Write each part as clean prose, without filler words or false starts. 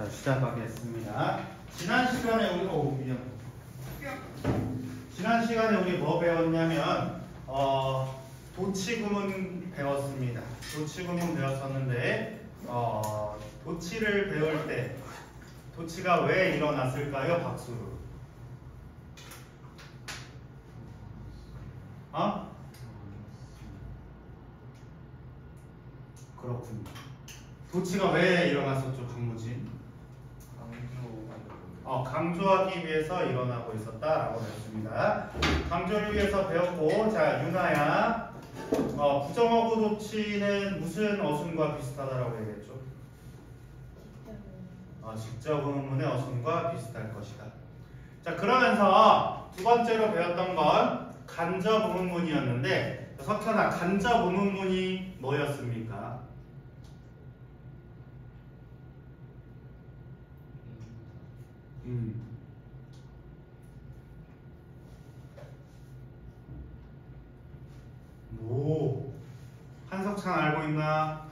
자, 시작하겠습니다. 지난 시간에 우리 뭐 배웠냐면 도치구문 배웠습니다. 도치구문 배웠었는데 도치를 배울 때 도치가 왜 일어났을까요? 박수로. 그렇군요. 도치가 왜 일어났었죠, 강무진? 강조하기 위해서 일어나고 있었다라고 배웠습니다. 강조를 위해서 배웠고, 자, 유나야, 부정어구 도치는 무슨 어순과 비슷하다라고 얘기했죠? 직접 의문문의 어순과 비슷할 것이다. 자, 그러면서 두 번째로 배웠던 건 간접 의문문이었는데, 석현아, 간접 의문문이 뭐였습니까? 뭐 한석찬 알고 있나?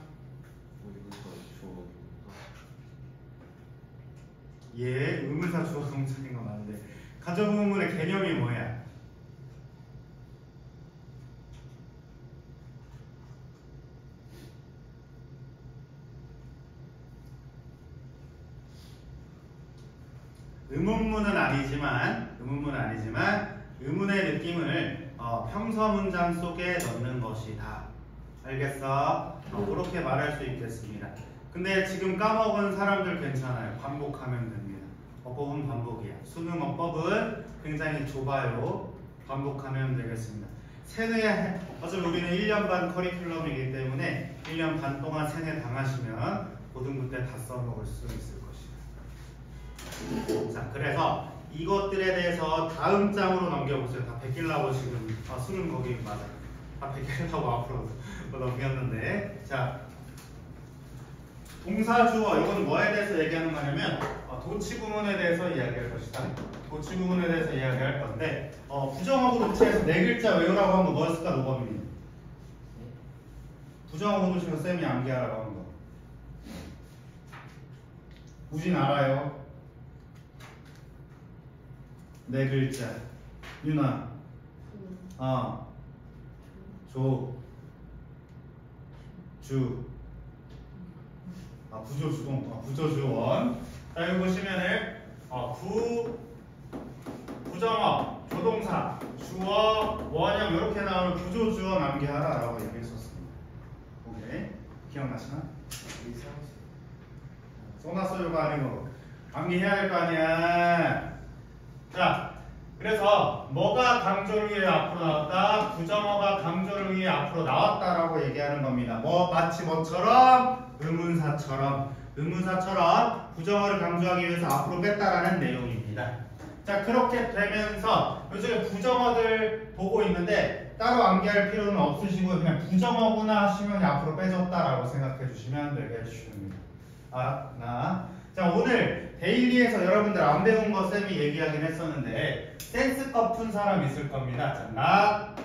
예, 의문사 주어 동사인 거 맞는데 간접 의문문의 개념이 뭐야? 의문문은 아니지만 의문의 느낌을 평서 문장 속에 넣는 것이다. 알겠어? 그렇게 말할 수 있겠습니다. 근데 지금 까먹은 사람들 괜찮아요. 반복하면 됩니다. 어법은 반복이야. 수능 어법은 굉장히 좁아요. 반복하면 되겠습니다. 어차피 우리는 1년 반 커리큘럼이기 때문에 1년 반 동안 세뇌 당하시면 고등부 때 다 써먹을 수 있을 것이다. 자, 그래서 이것들에 대해서 다음 장으로 넘겨보세요. 다 베끼려고 지금 수능 거기 맞아. 다 베끼려고 앞으로 넘겼는데, 자, 동사주어 이건 뭐에 대해서 얘기하는 거냐면 도치구문에 대해서 이야기할 것이다. 도치구문에 대해서 이야기할 건데 부정어구 도치에서 네 글자 외우라고 한 거 뭐였을까? 노범이 부정어구 도치에서 쌤이 암기하라고 한 거 우진 알아요? 네 글자. 유나. 부조주원. 자, 여기 보시면은 부정어, 조동사, 주어, 원형 이렇게 나오는 부조주원 암기하라라고 얘기했었습니다. 오케이, 기억나시나? 써놨어요가 아니고 암기해야 할 거 아니야. 자, 그래서 뭐가 강조를 위해 앞으로 나왔다? 부정어가 강조를 위해 앞으로 나왔다라고 얘기하는 겁니다. 마치 뭐처럼? 의문사처럼 부정어를 강조하기 위해서 앞으로 뺐다라는 내용입니다. 자, 그렇게 되면서 요즘에 부정어들 보고 있는데 따로 암기할 필요는 없으시고 그냥 부정어구나 하시면 앞으로 빼졌다라고 생각해 주시면 되겠습니다. 자, 오늘 데일리에서 여러분들 안 배운 거 쌤이 얘기하긴 했었는데 센스껏 푼 사람 있을 겁니다. 자, not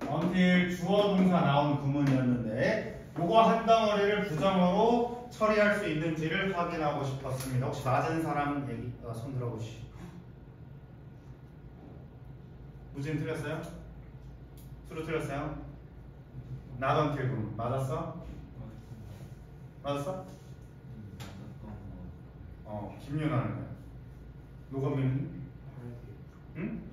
until 주어 동사 나온 구문이었는데 요거 한 덩어리를 부정어로 처리할 수 있는지를 확인하고 싶었습니다. 혹시 맞은 사람 손 들어보시죠. 무진 틀렸어요? 수로 틀렸어요? not until 구문 맞았어? 맞았어? 김윤아는 노건민은? 응?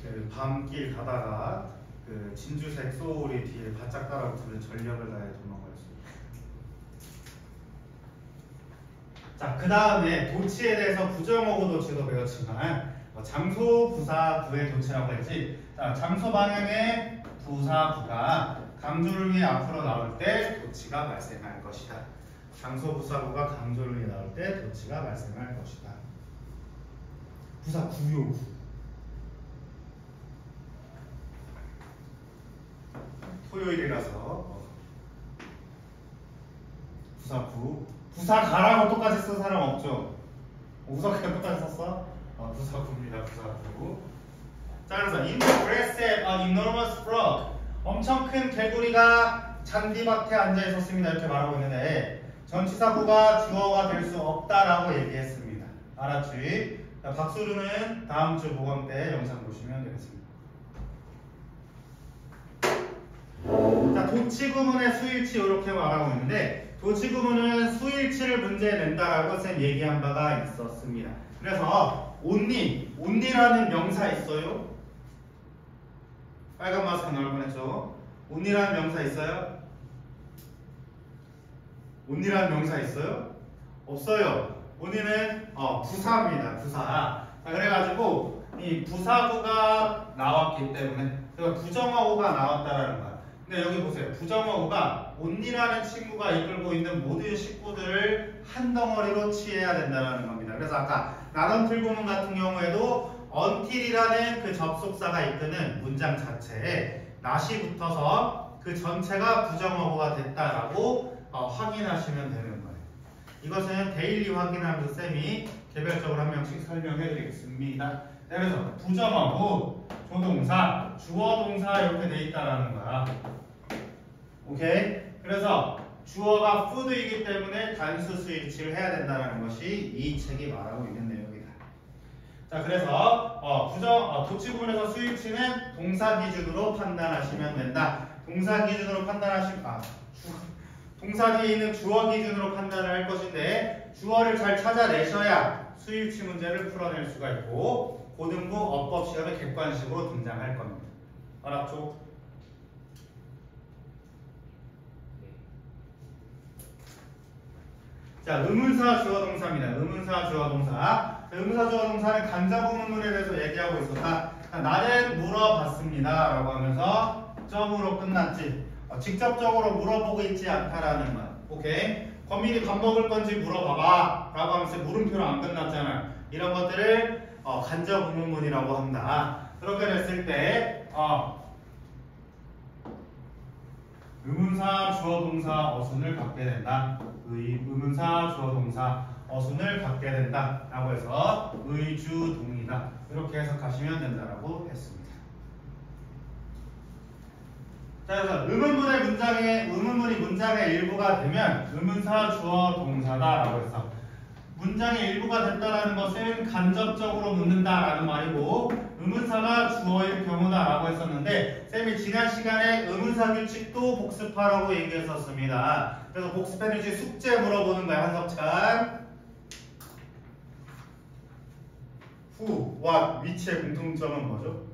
그 밤길 가다가 그 진주색 소울이 뒤에 바짝 따라붙으면 전력을 다해 도망가였습니다. 자, 그 다음에 도치에 대해서 부정어구 도치도 배웠지만 장소 부사 부의 도치라고 했지. 자, 장소 방향의 부사 부가 강조를 위해 앞으로 나올 때 도치가 발생할 것이다. 장소 부사구가 강조를 위해 나올 때 도치가 발생할 것이다. 부사 구요. 토요일이라서 부사 가라고 똑같이 쓴 사람 없죠? 우석이가 똑같이 썼어? 부사구입니다. 부사구. 자, 그래서 in the grass sat an enormous frog. 엄청 큰 개구리가 잔디밭에 앉아 있었습니다. 이렇게 말하고 있는데 전치사구가 주어가 될 수 없다라고 얘기했습니다. 알았지? 자, 박수루는 다음 주 보강 때 영상 보시면 되겠습니다. 자, 도치구문의 수일치 이렇게 말하고 있는데 도치구문은 수일치를 문제에 낸다라고 쌤 얘기한 바가 있었습니다. 그래서 only라는 명사 있어요? 빨간 마스크 나올 뻔했죠? only라는 명사 있어요? only라는 명사 있어요? 없어요. only는 부사입니다. 부사. 자, 그래가지고 이 부사구가 나왔기 때문에 그러니까 부정어구가 나왔다라는 거야. 근데 여기 보세요. 부정어구가 only라는 친구가 이끌고 있는 모든 식구들을 한 덩어리로 취해야 된다는 겁니다. 그래서 아까 나던틀 구문 같은 경우에도 until이라는 그 접속사가 이끄는 문장 자체에 not이 붙어서 그 전체가 부정어구가 됐다라고 확인하시면 되는 거예요. 이것은 데일리 확인하면서 쌤이 개별적으로 한 명씩 설명해 드리겠습니다. 그래서 부정어구, 조동사, 주어 동사 이렇게 돼 있다라는 거야. 오케이? 그래서 주어가 food이기 때문에 단수 수일치를 해야 된다는 것이 이 책이 말하고 있는 내용이다. 자, 그래서 도치구문에서 수일치는 동사 기준으로 판단하시면 된다. 동사 기준으로 동사 뒤에 있는 주어 기준으로 판단을 할 것인데 주어를 잘 찾아내셔야 수일치 문제를 풀어낼 수가 있고 고등부 어법 시험에 객관식으로 등장할 겁니다. 알았죠? 자, 의문사 주어 동사입니다. 의문사 주어 동사. 의문사 주어 동사는 간접 의문문에 대해서 얘기하고 있었다. 나는 물어봤습니다. 라고 하면서 점으로 끝났지. 직접적으로 물어보고 있지 않다라는 말. 오케이? 권민이 밥 먹을 건지 물어봐봐. 라고 하면서 물음표로 안 끝났잖아. 이런 것들을 간접 의문문이라고 한다. 그렇게 됐을 때 의문사 주어 동사 어순을 갖게 된다. 의문사 주어 동사 어순을 갖게 된다 라고 해서 의주동이다 이렇게 해석하시면 된다라고 했습니다. 자, 그래서 의문문이 문장의 일부가 되면 의문사 주어 동사다 라고 해서 문장의 일부가 됐다라는 것은 간접적으로 묻는다라는 말이고 의문사가 주어일 경우다라고 했었는데 쌤이 지난 시간에 의문사 규칙도 복습하라고 얘기했었습니다. 그래서 복습해주신 숙제 물어보는 거야. 한석찬. who, what, which의 공통점은 뭐죠?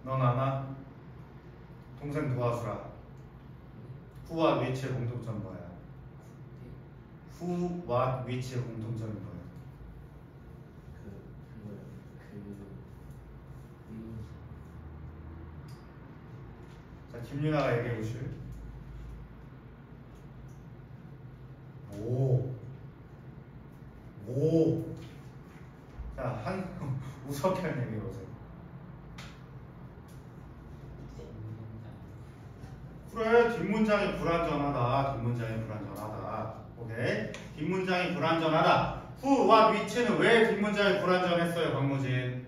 넌 아나? 동생 도와주라. who와 which의 공통점 뭐야? who, what, which의 공통점이 뭐야? 자, 김윤아가 얘기해 보실. 자, 우석현 얘기해 보세요. 그래, 뒷문장이 불완전하다. 오케이? 뒷문장이 불완전하다. who, what, which는 왜 뒷문장이 불완전했어요, 박무진?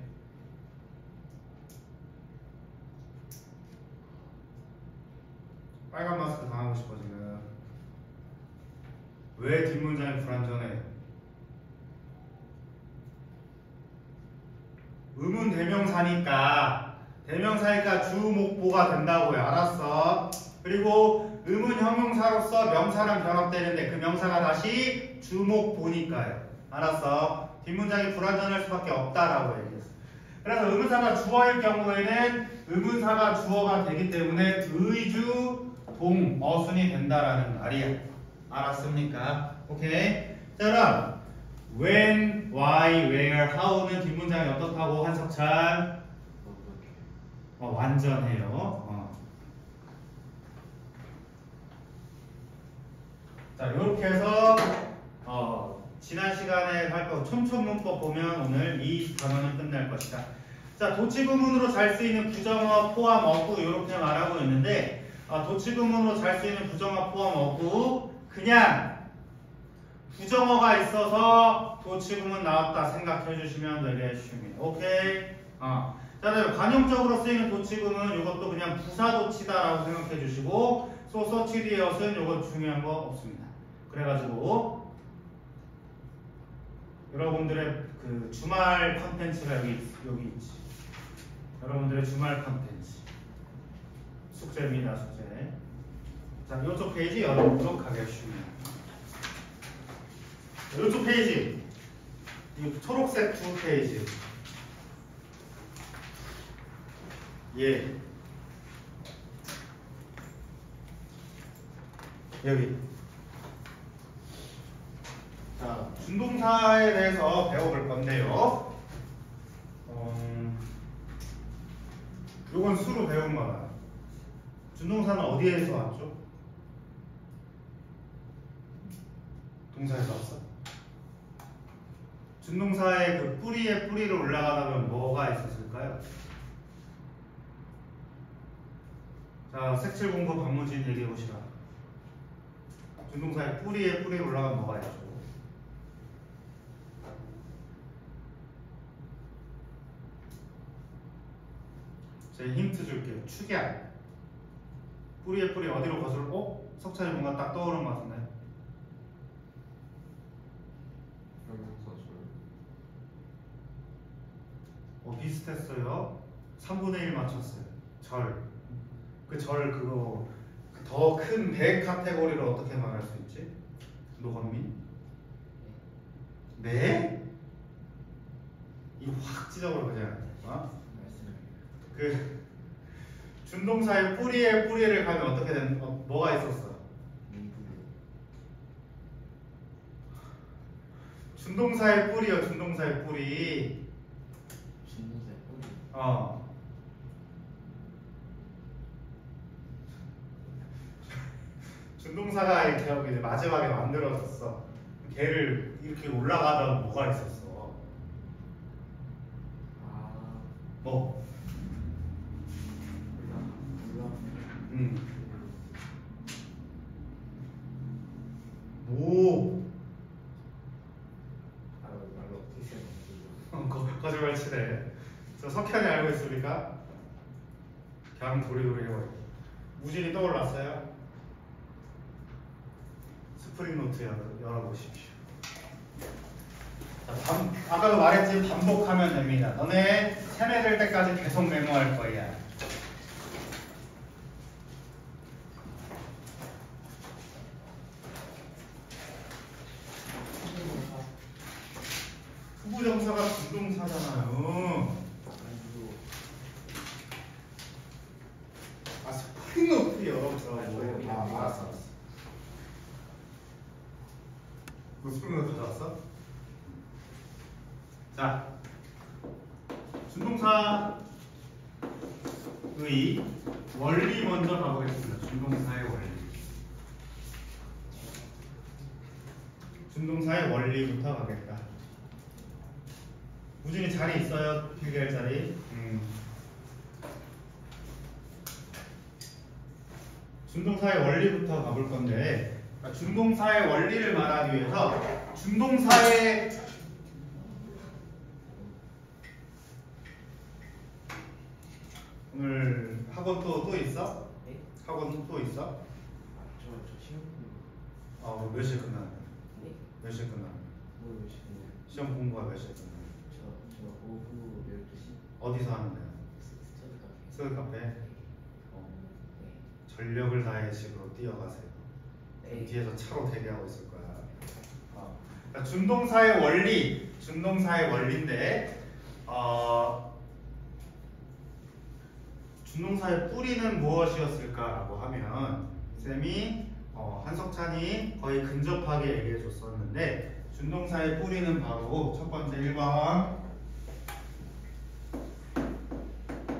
빨간 마스크 당하고 싶어 지금. 왜 뒷문장이 불완전해? 의문 대명사니까 주목보가 된다고요. 알았어? 그리고 의문 형용사로서 명사랑 결합되는데 그 명사가 다시 주목보니까요. 알았어? 뒷문장이 불완전할 수밖에 없다라고 얘기했어. 그래서 의문사가 주어일 경우에는 의문사가 주어가 되기 때문에 의주 동어순이 된다라는 말이야. 알았습니까? 오케이? 자, 그럼 when, why, where, how는 뒷문장이 어떻다고 한석찬? 완전해요. 자, 이렇게 해서 지난 시간에 할 거 촘촘문법 보면 오늘 이 단원은 끝날 것이다. 자, 도치구문으로 잘 쓰이는 부정어, 포함, 어구 이렇게 말하고 있는데 도치구문으로 잘 쓰이는 부정어, 포함, 어구 그냥 부정어가 있어서 도치구문 나왔다 생각해 주시면 되겠습니다. 오케이? 자, 그다음에 관용적으로 쓰이는 도치구문 이것도 그냥 부사도치다라고 생각해 주시고 소서치리엇은 이거 중요한 거 없습니다. 그래가지고 여러분들의 그 주말 컨텐츠가 여기 있지. 여러분들의 주말 컨텐츠 숙제입니다. 숙제. 자, 이쪽 페이지 열어보도록 하겠습니다. 이쪽 페이지, 이 초록색 두 페이지. 예. 여기. 자, 준동사에 대해서 배워볼 건데요. 요건 수로 배운 거다. 준동사는 어디에서 왔죠? 동사에서 왔어. 준동사의 그 뿌리에 뿌리로 올라가다 보면 뭐가 있었을까요? 자, 색칠공부 박무진 얘기해 보시라. 준동사의 뿌리에 뿌리로 올라가면 뭐가 있죠? 제가 힌트 줄게요. 축약. 뿌리에 뿌리 어디로 거슬러? 석찬이 뭔가 딱 떠오르는 것 같은데. 비슷했어요. 3분의 1 맞췄어요. 절. 그 절 그거 더 큰 배 카테고리를 어떻게 말할 수 있지? 노건민? 네? 이거 확 찢어버려 그냥. 그 준동사의 뿌리에 뿌리를 가면 어떻게 되는? 뭐가 있었어? 준동사의 뿌리요. 준동사의 뿌리. 준동사의 뿌리. 준동사가 이렇게 하고 이제 마지막에 만들어졌어. 걔를 이렇게 올라가다가 뭐가 있었어? 뭐? 뭐? 거짓말 치네. 저 석현이 알고 있습니까? 그냥 도리도리 해봐요. 무진이 떠올랐어요? 스프링노트 열어보십시오. 자, 아까도 말했지 반복하면 됩니다. 너네 세뇌될 때까지 계속 메모할 거야. 후부정사가 준동사잖아요. 스프링노트 열어보라고. 알았어. 그 스프링노트 들었어? 자, 준동사의 원리 먼저 가보겠습니다. 준동사의 원리. 준동사의 원리부터 가겠다. 우진이 자리 있어요? 필기할 자리? 준동사의 원리부터 가볼 건데, 준동사의 원리를 말하기 위해서 준동사의 오늘 학원 또 있어? 네? 학원 또 있어? 저 시험 몇 시에 끝나는데? 네? 몇 시에 끝나는데? 뭐 시험 시험 공부가 몇 시에 끝나는데? 저 오후 12시 어디서 하는데? 스터디 카페? 전력을 다해 집으로 뛰어가세요. 네. 뒤에서 차로 대기하고 있을 거야. 그러니까 준동사의 원리, 준동사의 원리인데 준동사의 뿌리는 무엇이었을까라고 하면 쌤이 한석찬이 거의 근접하게 얘기해 줬었는데 준동사의 뿌리는 바로 첫 번째 1번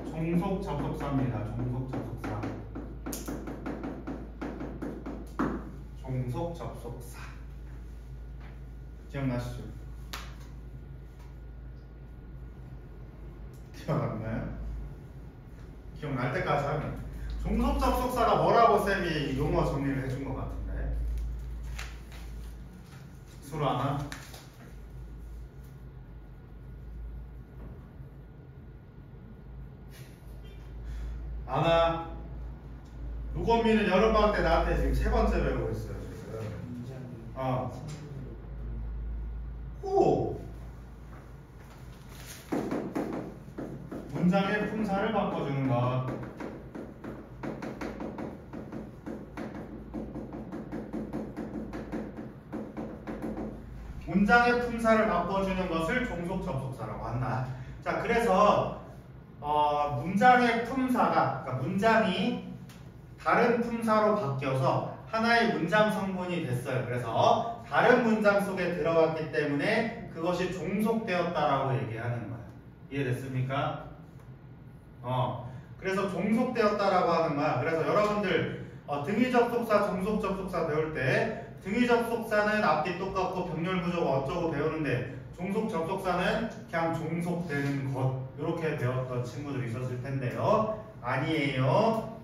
종속 접속사입니다. 종속 접속사. 종속 접속사. 기억나시죠? 기억 안 나요? 기억날 때까지 하면 종속 접속사가 뭐라고 쌤이 용어 정리를 해준 것 같은데 둘 하나. 하나. 루건미는 여름방학 때 나한테 지금 3번째 배우고 있어요 지금. 호. 문장의 품사를 바꿔주는 것. 문장의 품사를 바꿔주는 것을 종속 접속사라고 한다. 자, 그래서 문장의 품사가, 그러니까 문장이 다른 품사로 바뀌어서 하나의 문장 성분이 됐어요. 그래서 다른 문장 속에 들어갔기 때문에 그것이 종속되었다라고 얘기하는 거야. 이해됐습니까? 그래서 종속되었다라고 하는 거야. 그래서 여러분들 등위 접속사, 종속 접속사 배울 때 등위 접속사는 앞뒤 똑같고 병렬 구조가 어쩌고 배우는데 종속 접속사는 그냥 종속되는 것, 이렇게 배웠던 친구들이 있었을 텐데요. 아니에요.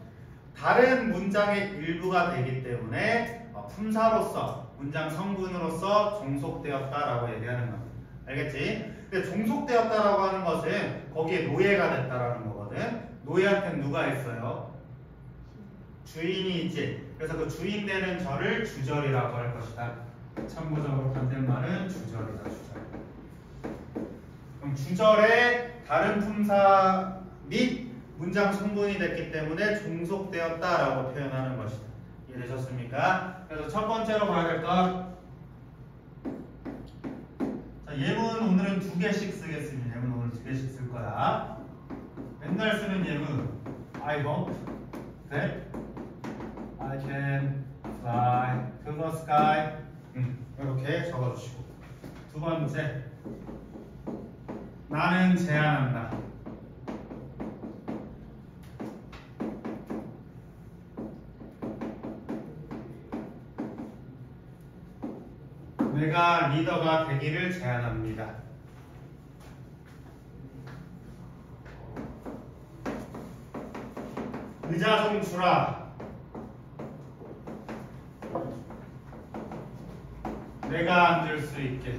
다른 문장의 일부가 되기 때문에 품사로서, 문장 성분으로서 종속되었다라고 얘기하는 겁니다. 알겠지? 근데 종속되었다라고 하는 것은 거기에 노예가 됐다라는 거거든. 노예한테는 누가 있어요? 주인이 있지. 그래서 그 주인 되는 절을 주절이라고 할 것이다. 참고적으로 반대말은 주절이다. 주절. 그럼 주절에 다른 품사 및 문장 성분이 됐기 때문에 종속되었다라고 표현하는 것이다. 이해되셨습니까? 그래서 첫 번째로 봐야 될 것. 자, 예문 오늘은 2개씩 쓰겠습니다. 예문 오늘 2개씩 쓸 거야. 맨날 쓰는 예문. I hope that I can fly to the sky. 이렇게 적어주시고. 두 번째. 나는 제안한다. 내가 리더가 되기를 제안합니다. 의자 좀 주라. 내가 앉을 수 있게.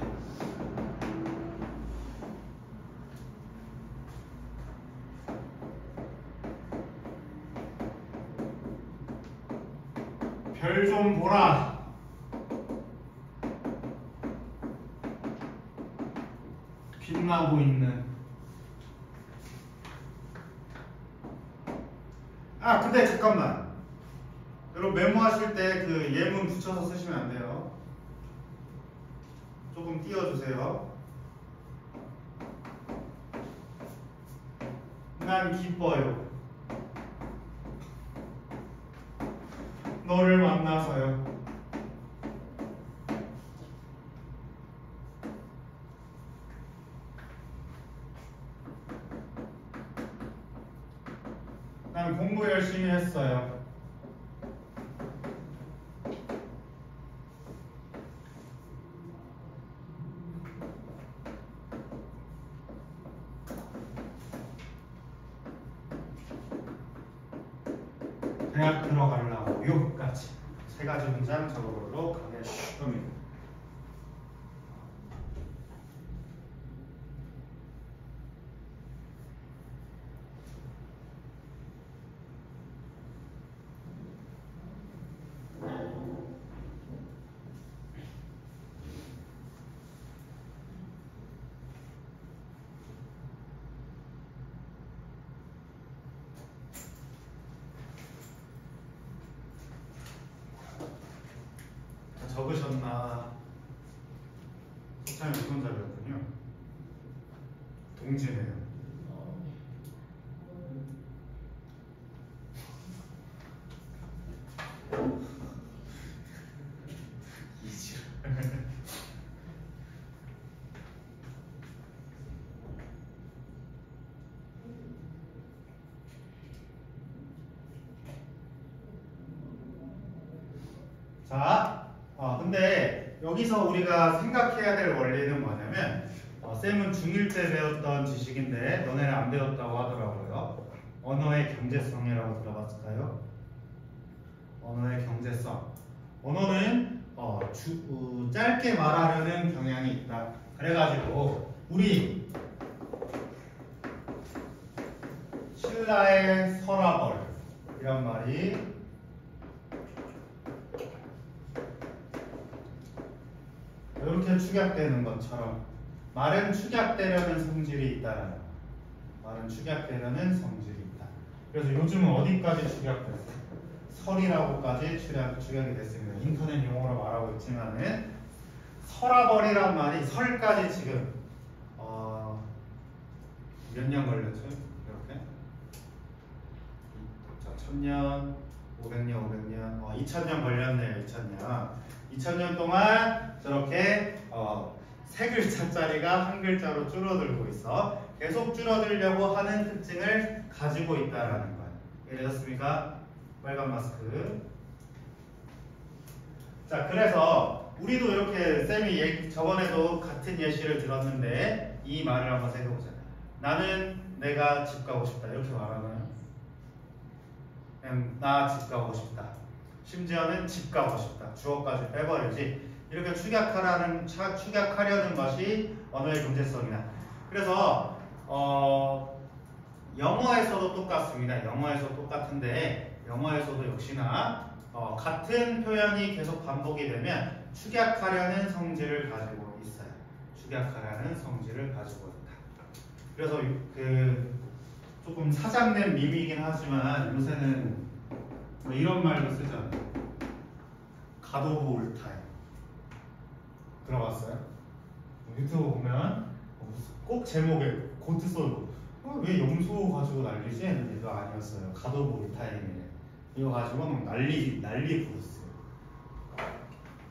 별 좀 보라. 빛나고 있는. 근데 잠깐만. 여러분 메모하실 때 그 예문 붙여서 쓰시면 안 돼요. 조금 띄워주세요. 난 기뻐요. 너를 만나서요. 난 공부 열심히 했어요. 대학 들어가려고. 요까지 3가지 문장 적어보도록 하겠습니다. 적으셨나? 속창이 어떤 자리였군요. 동지네요. 자, 근데 여기서 우리가 생각해야 될 원리는 뭐냐면 쌤은 중1 때 배웠던 지식인데 너네는 안 배웠다고 하더라고요. 언어의 경제성이라고 들어봤을까요? 언어의 경제성. 언어는 짧게 말하려는 경향이 있다. 그래가지고 우리 신라의 서라벌 이런 말이 이렇게 축약되는 것처럼 말은 축약되려는 성질이 있다라는 거. 말은 축약되려는 성질이 있다. 그래서 요즘은 어디까지 축약됐어요? 설이라고까지 축약이 됐습니다. 인터넷 용어로 말하고 있지만은 서라벌이란 말이 설까지 지금 몇 년 걸렸죠? 이렇게 자, 1000년, 500년, 500년, 2000년 걸렸네요. 2000년 동안 저렇게 세 글자짜리가 한 글자로 줄어들고 있어. 계속 줄어들려고 하는 특징을 가지고 있다라는 거예요. 이해되셨습니까? 빨간 마스크. 자, 그래서 우리도 이렇게 쌤이 저번에도 같은 예시를 들었는데 이 말을 한번 생각해보자. 나는 내가 집 가고 싶다 이렇게 말하나요? 그냥 나 집 가고 싶다. 심지어는 집 가고 싶다. 주어까지 빼버리지. 이렇게 축약하려는 것이 언어의 경제성이다. 그래서 영어에서도 똑같습니다. 영어에서 똑같은데 영어에서도 역시나 같은 표현이 계속 반복이 되면 축약하려는 성질을 가지고 있어요. 축약하려는 성질을 가지고 있다. 그래서 조금 사장된 밈이긴 하지만 요새는 뭐 이런 말도 쓰잖아요. God of all time. 들어봤어요? 유튜브 보면 꼭 제목에 고트 써도 왜 염소 가지고 난리지? 했는데 이거 아니었어요. God of all time이래. 이거 가지고 막 난리 부르스요.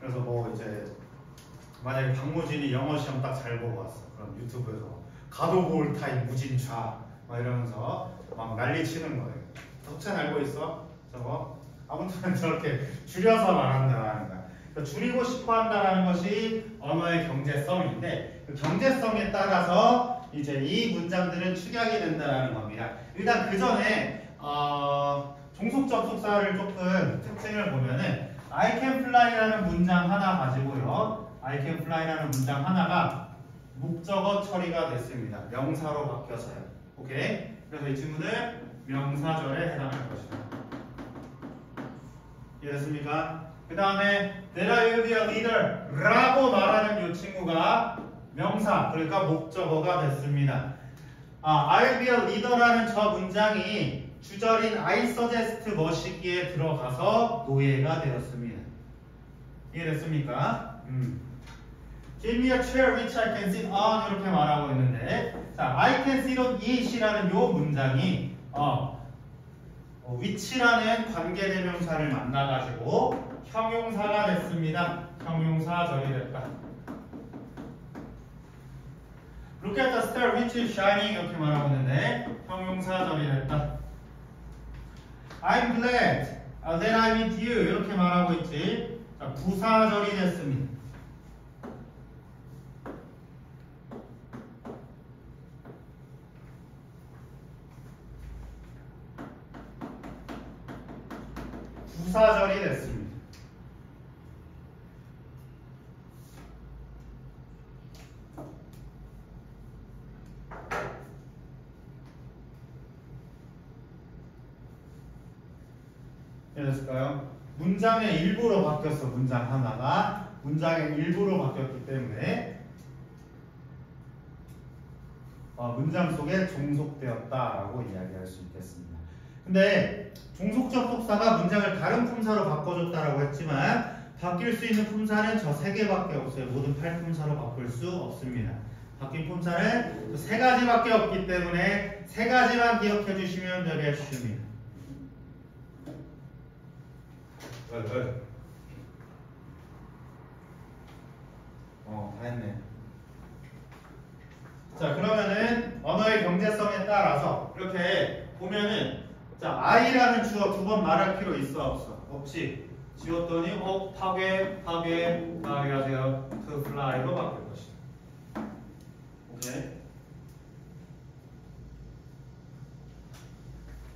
그래서 뭐 이제 만약에 박무진이 영어 시험 딱 잘 보고 왔어. 그럼 유튜브에서 God of all time 무진좌 막 이러면서 막 난리 치는 거예요. 덕찬 알고 있어? 저거? 아무튼 저렇게 줄여서 말한다는 거야. 그러니까 줄이고 싶어 한다는 것이 언어의 경제성인데 그 경제성에 따라서 이제 이 문장들은 축약이 된다는 겁니다. 일단 그 전에 종속 접속사를 조금 특징을 보면은 I can fly라는 문장 하나 가지고요. I can fly라는 문장 하나가 목적어 처리가 됐습니다. 명사로 바뀌어서요. 오케이? 그래서 이 친구는 명사절에 해당할 것이다. 이해됐습니까? 그 다음에 That I will be a leader 라고 말하는 이 친구가 명사, 그러니까 목적어가 됐습니다. I will be a leader라는 저 문장이 주절인 I suggest 뭐시기에 들어가서 노예가 되었습니다. 이해됐습니까? Give me a chair which I can sit on 이렇게 말하고 있는데 자, I can sit on it이라는 요 문장이 which라는 관계대명사를 만나가지고 형용사가 됐습니다. 형용사절이 됐다. Look at the star which is shining 이렇게 말하고 있는데 형용사절이 됐다. I'm glad that I'm with you 이렇게 말하고 있지. 자, 부사절이 됐습니다. 부사절이 됐습니다. 이해됐을까요? 문장의 일부로 바뀌었어. 문장 하나가 문장의 일부로 바뀌었기 때문에 문장 속에 종속되었다라고 이야기할 수 있겠습니다. 근데 종속적 속사가 문장을 다른 품사로 바꿔줬다라고 했지만 바뀔 수 있는 품사는 저 세 개밖에 없어요. 모든 8품사로 바꿀 수 없습니다. 바뀐 품사는 세 가지밖에 없기 때문에 세 가지만 기억해 주시면 되겠습니다. 다 했네. 자, 그러면은 언어의 경제성에 따라서 이렇게 보면은 자, I라는 주어 두 번 말할 필요 있어 없어? 없지. 지웠더니 파괴 하세요. to fly로 바뀔 것이다. 오케이.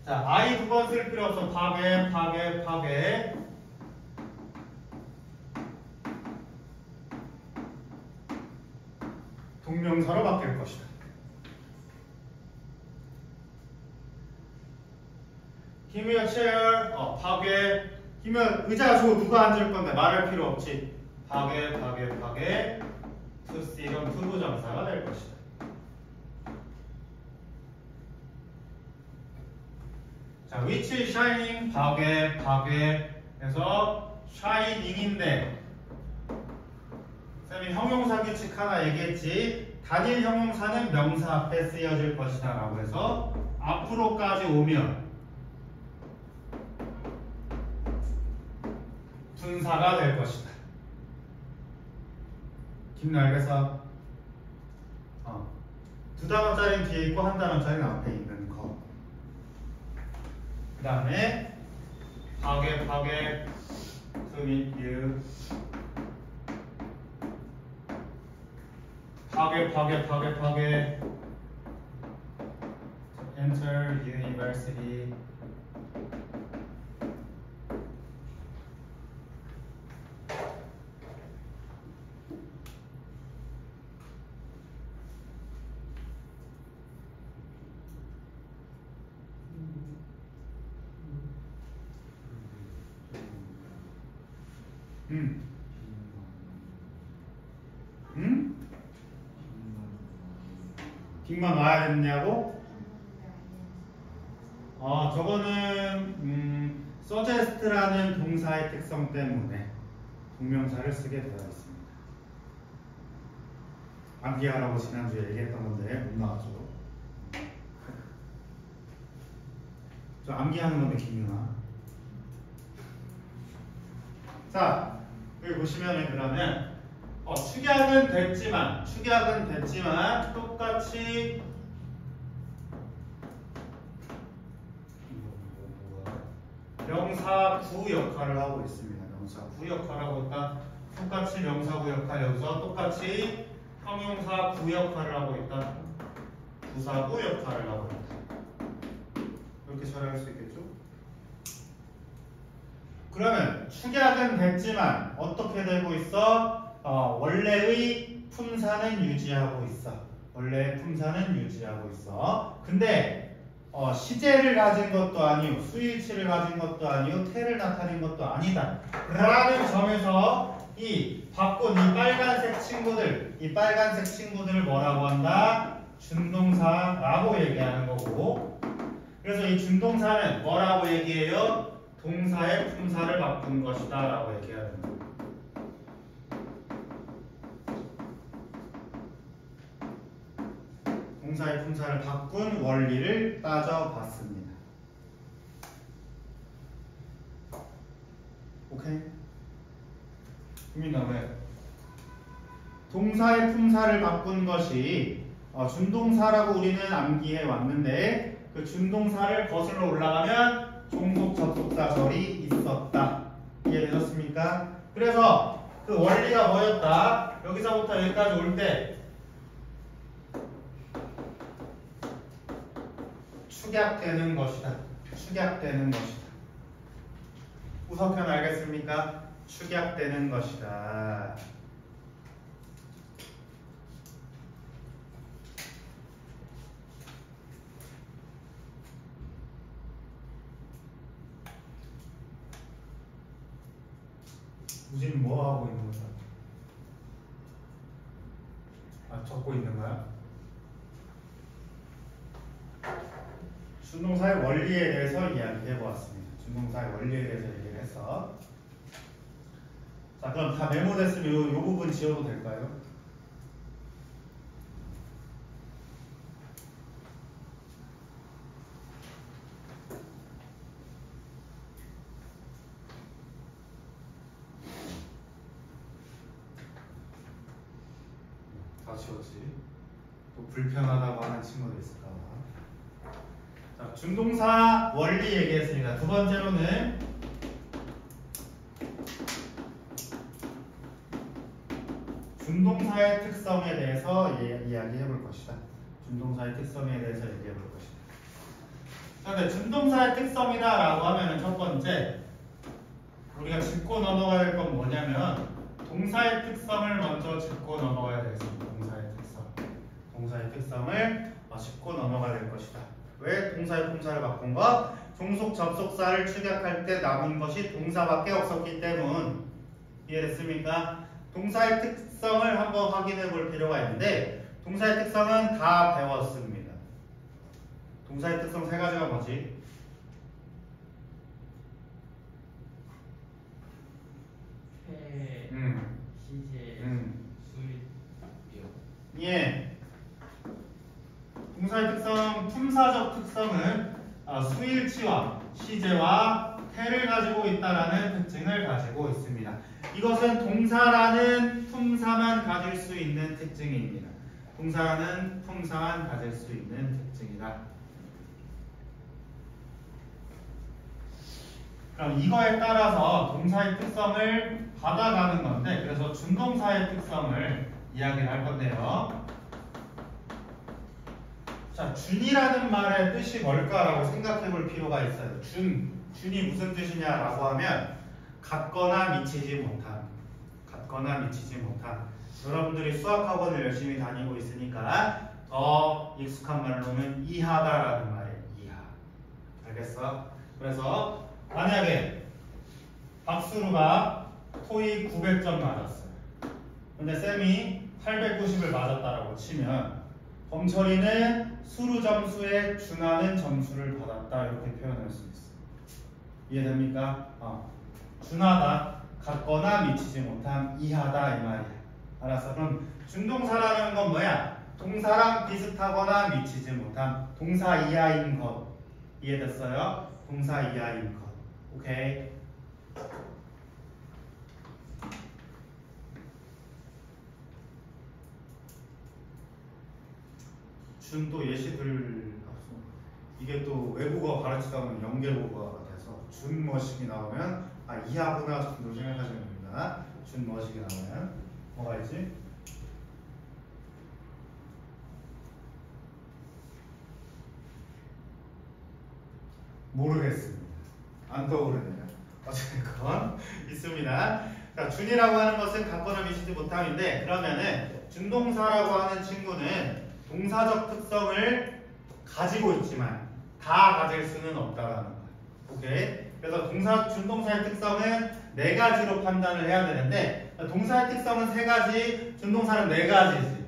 자, I 두 번 쓸 필요 없어. 파괴 동명사로 바뀔 것이다. Give me a chair. 파괴. 기면 의자 줘. 누가 앉을 건데 말할 필요 없지. 파괴. To sit은 투부정사가 될 것이다. 자, which is shining. 파괴. 그래서 shining인데 쌤이 형용사 규칙 하나 얘기했지. 단일 형용사는 명사 앞에 쓰여질 것이다 라고 해서 앞으로까지 오면 분사가 될 것이다. 김 알겠어? 두 단어짜리는 뒤에 있고 한 단어짜리는 앞에 있는 거. 그 다음에 파괴 to meet you. 파괴 enter university. 빅만 와야 됐냐고? 저거는 suggest라는 동사의 특성 때문에 동명사를 쓰게 되어 있습니다. 암기하라고 지난주에 얘기했던 건데 못 나왔죠. 저 암기하는 건데 김윤아. 자, 여기 보시면은 그러면 축약은 됐지만 똑같이 명사구 역할을 하고 있습니다. 명사구 역할을 하고 있다. 똑같이 명사구 역할 여기서 똑같이 형용사구 역할을 하고 있다. 부사구 역할을 하고 있다. 이렇게 처리할 수 있겠죠? 그러면 축약은 됐지만 어떻게 되고 있어? 원래의 품사는 유지하고 있어. 근데 시제를 가진 것도 아니고 수일치를 가진 것도 아니고 태를 나타낸 것도 아니다 라는 점에서 이 바꾼 이 빨간색 친구들을 뭐라고 한다? 준동사라고 얘기하는 거고, 그래서 이 준동사는 뭐라고 얘기해요? 동사의 품사를 바꾼 것이다 라고 얘기하는 거예요. 동사의 품사를 바꾼 원리를 따져봤습니다. 오케이? 국민아 왜? 동사의 품사를 바꾼 것이 준동사라고 우리는 암기해 왔는데 그 준동사를 거슬러 올라가면 종속 접속사절이 있었다. 이해되셨습니까? 그래서 그 원리가 뭐였다? 여기서부터 여기까지 올 때 축약되는 것이다. 우석현 알겠습니까? 축약되는 것이다. 우진은 뭐 하고 있는 거야? 적고 있는 거야? 준동사의 원리에 대해서 이야기해 보았습니다. 준동사의 원리에 대해서 얘기를 했어. 자, 그럼 다 메모됐으면 이 부분 지워도 될까요? 다 지웠지. 또 불편하다고 하는 친구도 있을까 봐. 자, 준동사 원리 얘기했습니다. 두 번째로는 준동사의 특성에 대해서 이야기해 볼 것이다. 준동사의 특성에 대해서 얘기해 볼 것이다. 자, 근데 준동사의 특성이다라고 하면은 첫 번째 우리가 짚고 넘어가야 될 건 뭐냐면 동사의 특성을 먼저 짚고 넘어가야 되겠습니다. 동사의 특성. 동사의 품사를 바꾼 것. 종속 접속사를 축약할 때 남은 것이 동사밖에 없었기 때문. 이해됐습니까? 동사의 특성을 한번 확인해 볼 필요가 있는데 동사의 특성은 다 배웠습니다. 동사의 특성 세 가지가 뭐지? 회, 시제, 수입이요. 예. 동사의 특성, 품사적 특성은 수일치와 시제와 태를 가지고 있다라는 특징을 가지고 있습니다. 이것은 동사라는 품사만 가질 수 있는 특징입니다. 동사라는 품사만 가질 수 있는 특징이다. 그럼 이거에 따라서 동사의 특성을 받아가는 건데, 그래서 준동사의 특성을 이야기를 할 건데요. 자, 준이라는 말의 뜻이 뭘까라고 생각해 볼 필요가 있어요. 준이 무슨 뜻이냐라고 하면 같거나 미치지 못함. 같거나 미치지 못함. 여러분들이 수학학원을 열심히 다니고 있으니까 더 익숙한 말로는 이하다라는 말이에요. 이하. 알겠어? 그래서 만약에 박수루가 토익 900점 맞았어요. 근데 쌤이 890을 맞았다라고 치면 범철이는 수루 점수에 준하는 점수를 받았다 이렇게 표현할 수 있어. 이해됩니까? 준하다, 같거나 미치지 못함, 이하다 이 말이야. 알았어? 그럼 준동사라는 건 뭐야? 동사랑 비슷하거나 미치지 못함, 동사 이하인 것. 이해됐어요? 동사 이하인 것. 오케이. 준 또 예시들 이게 또 외국어 가르치다 보면 연계국어가 돼서 준 머식이 나오면 이하구나 정도 생각하시면 됩니다. 준 머식이 나오면 뭐가 있지? 모르겠습니다. 안 떠오르네요. 어쨌건 있습니다. 자, 준이라고 하는 것은 같거나 미치지 못함인데 그러면은 준동사라고 하는 친구는 동사적 특성을 가지고 있지만 다 가질 수는 없다라는 거예요. 오케이? 그래서 준동사의 특성은 네 가지로 판단을 해야 되는데 동사의 특성은 세 가지, 준동사는 네 가지지.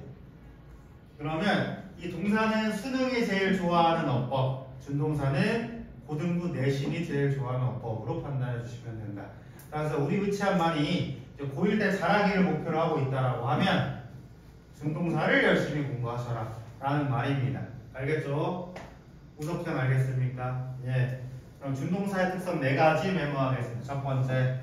그러면 이 동사는 수능이 제일 좋아하는 어법, 준동사는 고등부 내신이 제일 좋아하는 어법으로 판단해 주시면 된다. 그래서 우리 위치한만이 고1 때 잘하기를 목표로 하고 있다라고 하면 준동사를 열심히 공부하셔라 라는 말입니다. 알겠죠? 우석현 알겠습니까? 예. 그럼 준동사의 특성 네 가지 메모하겠습니다. 첫 번째,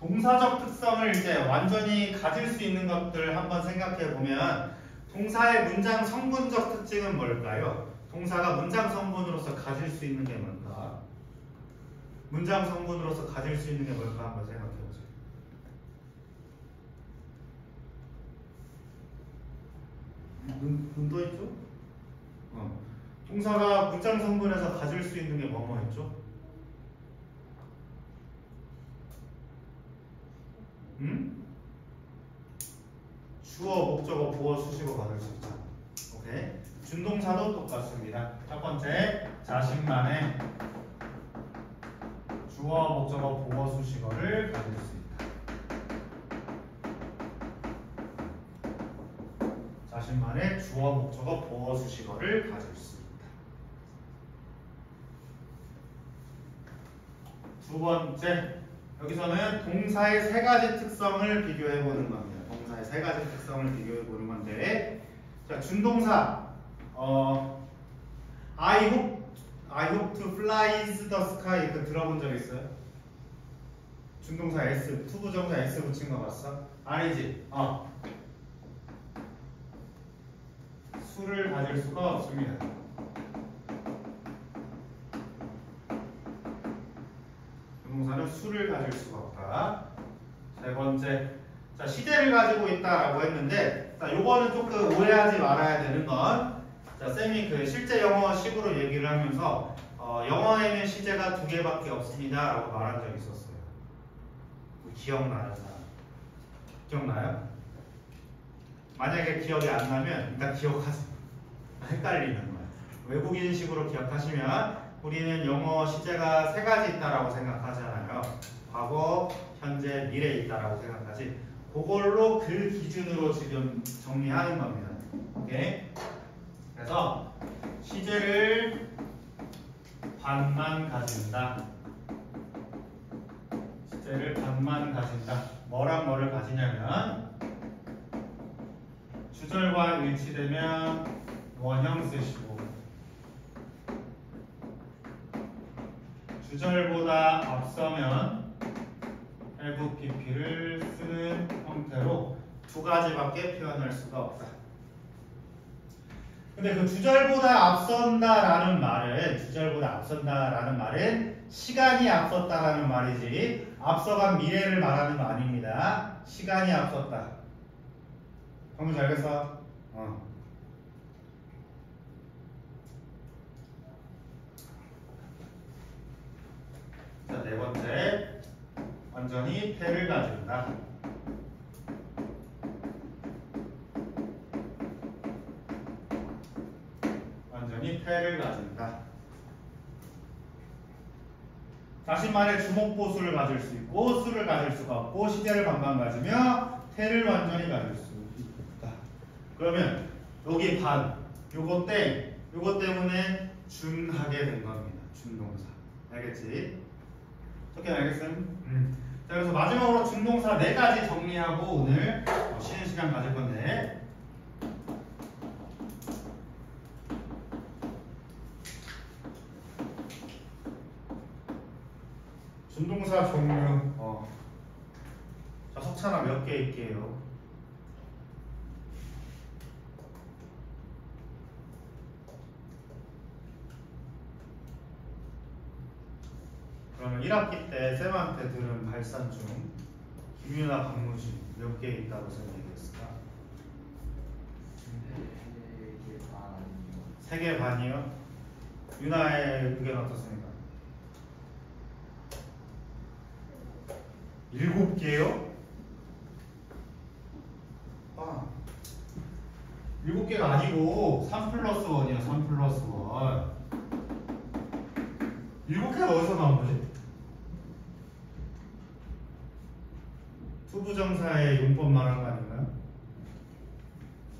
동사적 특성을 이제 완전히 가질 수 있는 것들 한번 생각해 보면 동사의 문장 성분적 특징은 뭘까요? 동사가 문장 성분으로서 가질 수 있는 게 뭘까? 문장 성분으로서 가질 수 있는 게 뭘까 한번 생각해 보세요. 눈 떠 있죠? 동사가 문장 성분에서 가질 수 있는 게 뭐뭐 있죠? 주어, 목적어, 보어, 수식어 받을 수 있죠. 오케이. 준동사도 똑같습니다. 첫 번째, 자신만의 주어, 목적어, 보어, 수식어를 가질 수 있다. 자신만의 주어, 목적어, 보어, 수식어를 가질 수 있다. 두 번째, 여기서는 동사의 세 가지 특성을 비교해 보는 겁니다. 동사의 세 가지 특성을 비교해 보는 건데, 자, 준동사, I hope to fly the sky 그 들어본 적 있어요? 준동사 S, 투부정사 S 붙인 거 봤어? 아니지? 수를 가질 수가 없습니다. 준동사는 수를 가질 수가 없다. 세 번째, 자, 시제를 가지고 있다라고 했는데, 자, 요거는 조금 오해하지 말아야 되는 건, 자, 쌤이 그 실제 영어식으로 얘기를 하면서 영어에는 시제가 2개밖에 없습니다라고 말한 적이 있었어요. 기억나는 사람? 기억나요? 만약에 기억이 안 나면 일단 기억하세요. 헷갈리는 거야. 외국인식으로 기억하시면 우리는 영어 시제가 세 가지 있다라고 생각하잖아요. 과거, 현재, 미래에 있다라고 생각하지. 그걸로 그 기준으로 지금 정리하는 겁니다. 오케이? 그래서 시제를 반만 가진다. 시제를 반만 가진다. 뭐랑 뭐를 가지냐면 주절과 일치되면 원형 쓰시고 주절보다 앞서면 have pp를 쓰는 형태로 두 가지밖에 표현할 수가 없다. 근데 그 주절보다 앞선다라는 말은 시간이 앞섰다라는 말이지 앞서간 미래를 말하는 거 아닙니다. 시간이 앞섰다. 형부 알겠어? 자, 네 번째. 완전히 태를 가진다. 완전히 태를 가진다. 다시 말해 주목보수를 가질 수 있고 수를 가질 수가 없고 시제를 반만 가지며 태를 완전히 가질 수 있다. 그러면 여기 반, 요거 땡, 요거 때문에 준하게 된 겁니다. 준동사. 알겠지? 어떻게 알겠음? 자, 그래서 마지막으로 준동사 4가지 정리하고 오늘 쉬는 시간 가질 건데 준동사 종류 자, 석찬아 몇 개 있게요? 그러면 1학기 때 쌤한테 들은 발산 중 김유나 박무진 몇 개 있다고 생각했을까? 3개 반이요? 유나의 의견 어떻습니까? 7개요? 7개가 아니고 3+1이요. 3+1 7개가 어디서 나온 거지? 투부정사의 용법 말한 거 아닌가요?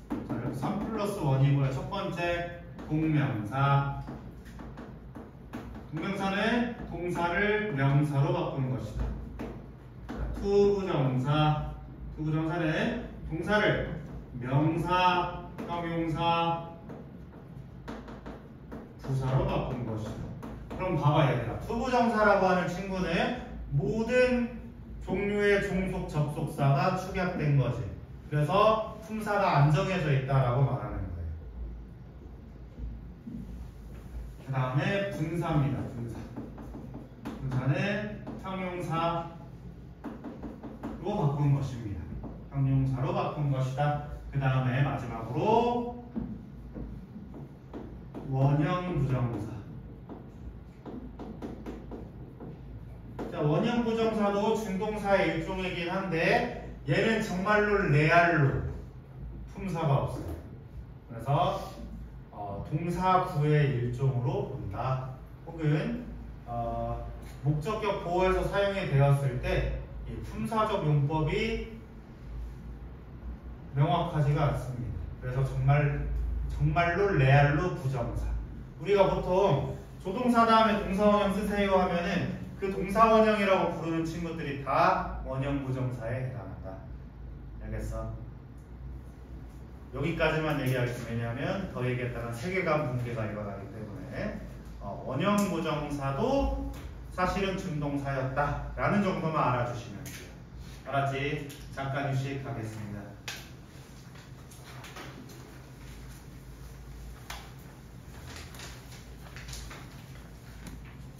자, 이렇게 3+1이고요. 첫 번째 동명사. 동명사는 동사를 명사로 바꾸는 것이다. 투부정사. 투부정사는 동사를 명사, 형용사, 부사로 바꾸는 것이다. 그럼 봐봐 얘들아. 투부정사라고 하는 친구는 모든 종류의 종속 접속사가 축약된 거지. 그래서 품사가 안정해져 있다라고 말하는 거예요. 그 다음에 분사입니다. 분사. 분사는 형용사로 바꾼 것입니다. 형용사로 바꾼 것이다. 그 다음에 마지막으로 원형 부정사. 자, 원형 부정사도 준동사의 일종이긴 한데 얘는 정말로 레알로 품사가 없어요. 그래서 동사구의 일종으로 본다. 혹은 목적격 보호에서 사용이 되었을 때 이 품사적 용법이 명확하지가 않습니다. 그래서 정말로 레알로 부정사. 우리가 보통 조동사 다음에 동사원형 쓰세요 하면은 그 동사원형이라고 부르는 친구들이 다 원형 부정사에 해당한다. 알겠어? 여기까지만 얘기하겠습니다. 왜냐하면 더 얘기했다가 세계관 붕괴가 일어나기 때문에 원형 부정사도 사실은 준동사였다라는 정도만 알아주시면 돼요. 알았지? 잠깐 휴식하겠습니다.